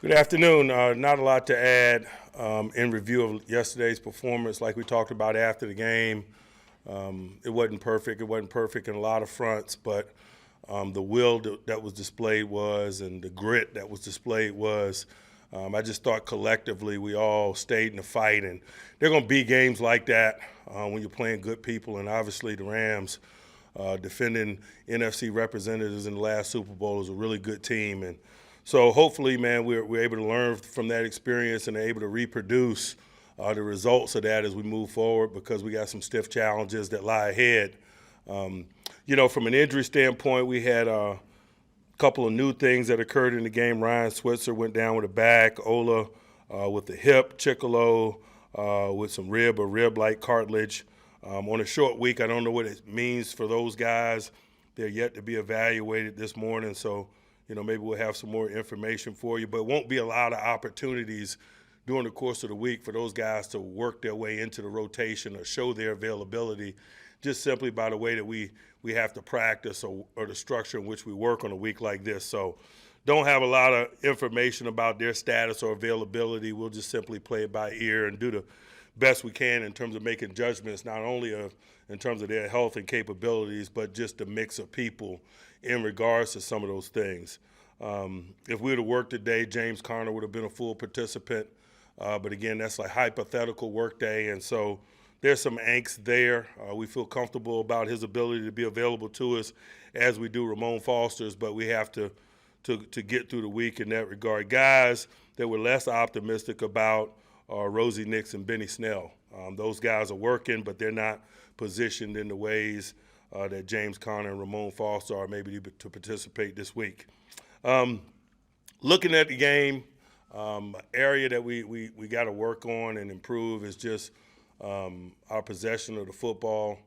Good afternoon. Not a lot to add in review of yesterday's performance. Like we talked about after the game, it wasn't perfect. It wasn't perfect in a lot of fronts, but the will that was displayed was, and the grit that was displayed was. I just thought collectively we all stayed in the fight, and there are going to be games like that when you're playing good people, and obviously the Rams defending NFC representatives in the last Super Bowl is a really good team, and so hopefully, man, we're able to learn from that experience and are able to reproduce the results of that as we move forward, because we got some stiff challenges that lie ahead. From an injury standpoint, we had a couple of new things that occurred in the game. Ryan Switzer went down with a back, Ola with the hip, Chicolo with some rib or rib-like cartilage. On a short week, I don't know what it means for those guys. They're yet to be evaluated this morning, so maybe we'll have some more information for you, but it won't be a lot of opportunities during the course of the week for those guys to work their way into the rotation or show their availability, just simply by the way that we have to practice or the structure in which we work on a week like this. So don't have a lot of information about their status or availability. We'll just simply play it by ear and do the best we can in terms of making judgments, not only in terms of their health and capabilities, but just the mix of people in regards to some of those things. If we would have worked today, James Conner would have been a full participant. But again, that's like hypothetical work day, and so there's some angst there. We feel comfortable about his ability to be available to us as we do Ramon Foster's, but we have to get through the week in that regard. Guys that we're less optimistic about are Rosie Nix and Benny Snell. Those guys are working, but they're not positioned in the ways that James Conner and Ramon Foster are maybe to participate this week. Looking at the game, area that we got to work on and improve is just our possession of the football.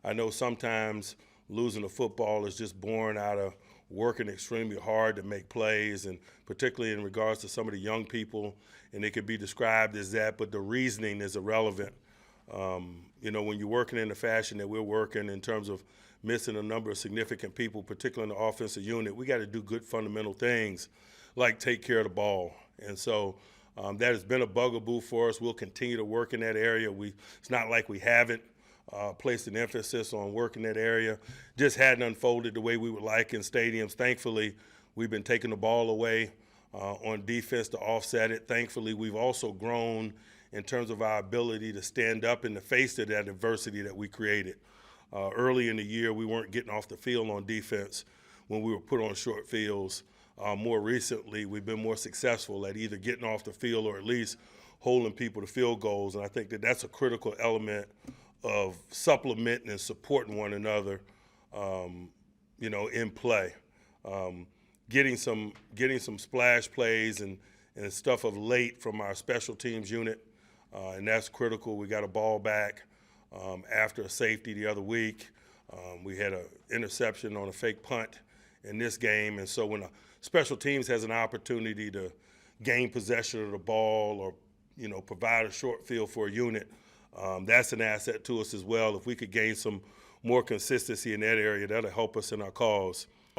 I know sometimes losing the football is just born out of working extremely hard to make plays, and particularly in regards to some of the young people, and it could be described as that, but the reasoning is irrelevant. When you're working in the fashion that we're working in terms of missing a number of significant people, particularly in the offensive unit, we got to do good fundamental things like take care of the ball. And so that has been a bugaboo for us. We'll continue to work in that area. It's not like we haven't placed an emphasis on working that area. Just hadn't unfolded the way we would like in stadiums. Thankfully, we've been taking the ball away on defense to offset it. Thankfully, we've also grown in terms of our ability to stand up in the face of that adversity that we created. Early in the year, we weren't getting off the field on defense when we were put on short fields. More recently, we've been more successful at either getting off the field or at least holding people to field goals, and I think that that's a critical element of supplementing and supporting one another, in play. Getting some splash plays and stuff of late from our special teams unit, and that's critical. We got a ball back after a safety the other week. We had an interception on a fake punt in this game, and so when a special teams has an opportunity to gain possession of the ball or provide a short field for a unit, that's an asset to us as well. If we could gain some more consistency in that area, that'll help us in our cause.